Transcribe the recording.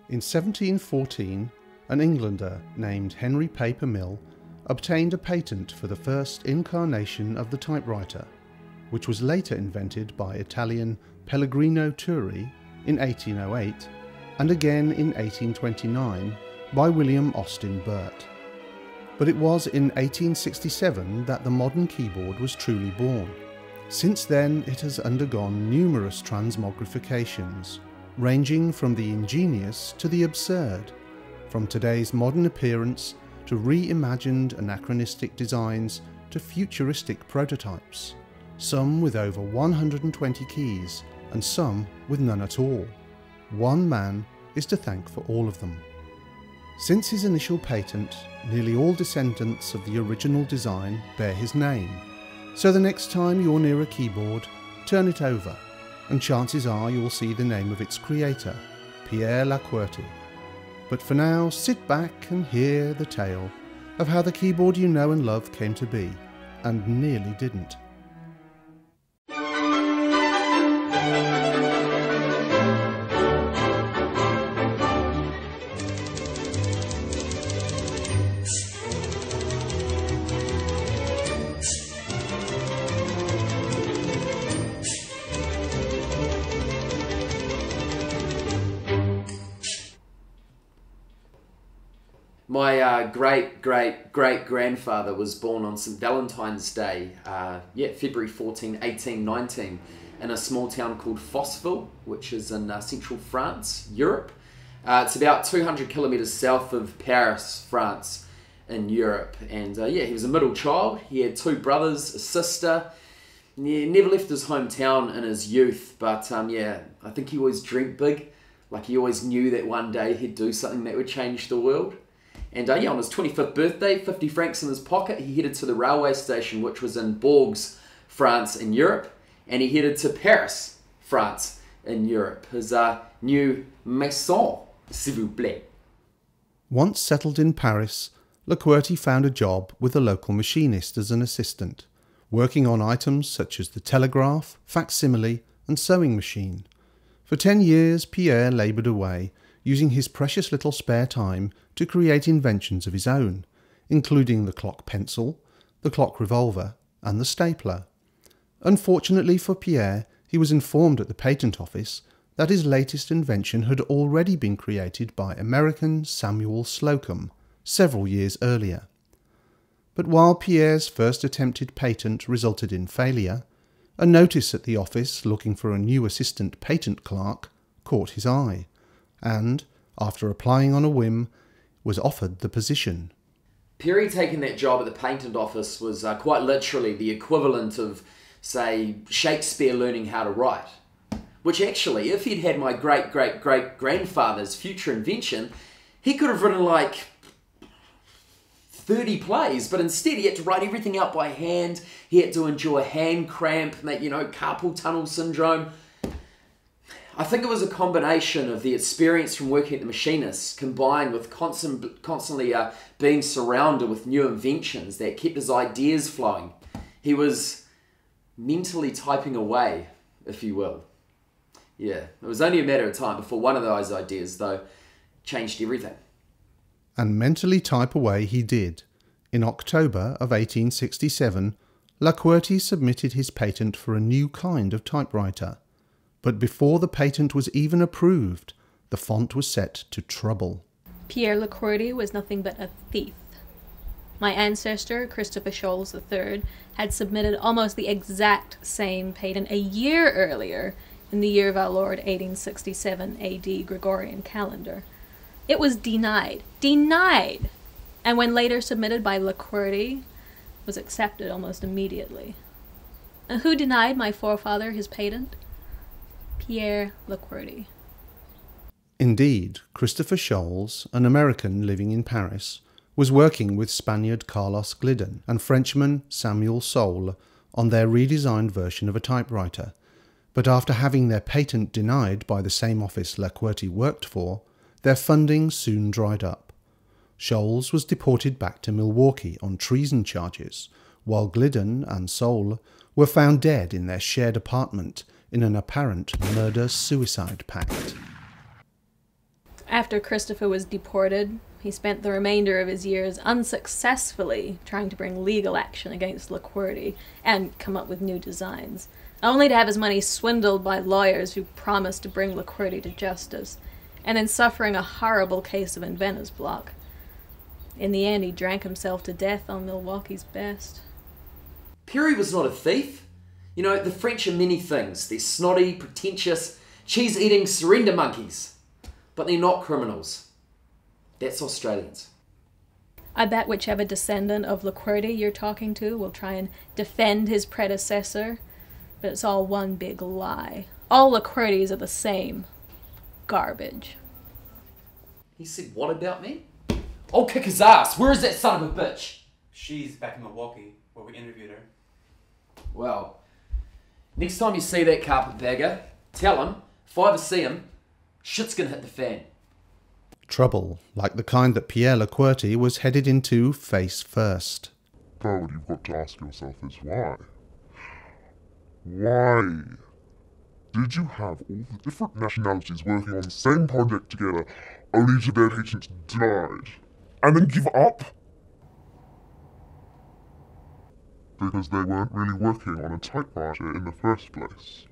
In 1714, an Englander named Henry Paper Mill obtained a patent for the first incarnation of the typewriter, which was later invented by Italian Pellegrino Turri in 1808 and again in 1829 by William Austin Burt. But it was in 1867 that the modern keyboard was truly born. Since then it has undergone numerous transmogrifications, ranging from the ingenious to the absurd, from today's modern appearance to reimagined anachronistic designs to futuristic prototypes, some with over 120 keys and some with none at all. One man is to thank for all of them. Since his initial patent, nearly all descendants of the original design bear his name, so the next time you're near a keyboard, turn it over, and chances are you'll see the name of its creator, Pierre Qwerty. But for now, sit back and hear the tale of how the keyboard you know and love came to be, and nearly didn't. My great-great-great-grandfather was born on St. Valentine's Day, February 14, 1819, in a small town called Fossville, which is in central France, Europe. It's about 200 kilometres south of Paris, France, in Europe. And he was a middle child. He had two brothers, a sister. He never left his hometown in his youth, but I think he always dreamt big. Like he always knew that one day he'd do something that would change the world. And on his 25th birthday, 50 francs in his pocket, he headed to the railway station, which was in Bourges, France, in Europe. And he headed to Paris, France, in Europe. His new maison, s'il vous plaît. Once settled in Paris, Qwerty found a job with a local machinist as an assistant, working on items such as the telegraph, facsimile, and sewing machine. For 10 years, Pierre laboured away, using his precious little spare time to create inventions of his own, including the clock pencil, the clock revolver, and the stapler. Unfortunately for Pierre, he was informed at the patent office that his latest invention had already been created by American Samuel Slocum several years earlier. But while Pierre's first attempted patent resulted in failure, a notice at the office looking for a new assistant patent clerk caught his eye, and, after applying on a whim, was offered the position. Pierre taking that job at the patent office was quite literally the equivalent of, say, Shakespeare learning how to write. Which actually, if he'd had my great-great-great-grandfather's future invention, he could have written like 30 plays, but instead he had to write everything out by hand. He had to endure hand cramp, carpal tunnel syndrome. I think it was a combination of the experience from working at the machinist combined with constantly being surrounded with new inventions that kept his ideas flowing. He was mentally typing away, if you will. Yeah, it was only a matter of time before one of those ideas, though, changed everything. And mentally type away he did. In October of 1867, Qwerty submitted his patent for a new kind of typewriter. But before the patent was even approved, the font was set to trouble. Pierre Qwerty was nothing but a thief. My ancestor, Christopher Sholes III, had submitted almost the exact same patent a year earlier, in the year of our Lord 1867 AD Gregorian calendar. It was denied. Denied! And when later submitted by Qwerty, was accepted almost immediately. And who denied my forefather his patent? Pierre Qwerty. Indeed, Christopher Sholes, an American living in Paris, was working with Spaniard Carlos Glidden and Frenchman Samuel Soule on their redesigned version of a typewriter, but after having their patent denied by the same office Qwerty worked for, their funding soon dried up. Sholes was deported back to Milwaukee on treason charges, while Glidden and Soule were found dead in their shared apartment in an apparent murder-suicide pact. After Christopher was deported, he spent the remainder of his years unsuccessfully trying to bring legal action against Qwerty and come up with new designs, only to have his money swindled by lawyers who promised to bring Qwerty to justice, and then suffering a horrible case of inventor's block. In the end, he drank himself to death on Milwaukee's best. Pierre was not a thief. You know, the French are many things. They're snotty, pretentious, cheese-eating surrender monkeys. But they're not criminals. That's Australians. I bet whichever descendant of Qwerty you're talking to will try and defend his predecessor, but it's all one big lie. All Qwertys are the same. Garbage. He said, what about me? I'll kick his ass. Where is that son of a bitch? She's back in Milwaukee, where we interviewed her. Well, next time you see that carpetbagger, tell him, if I ever see him, shit's gonna hit the fan. Trouble, like the kind that Pierre Qwerty was headed into face first. But what you've got to ask yourself is why? Why did you have all the different nationalities working on the same project together, only to their patents denied, and then give up? Because they weren't really working on a typewriter in the first place.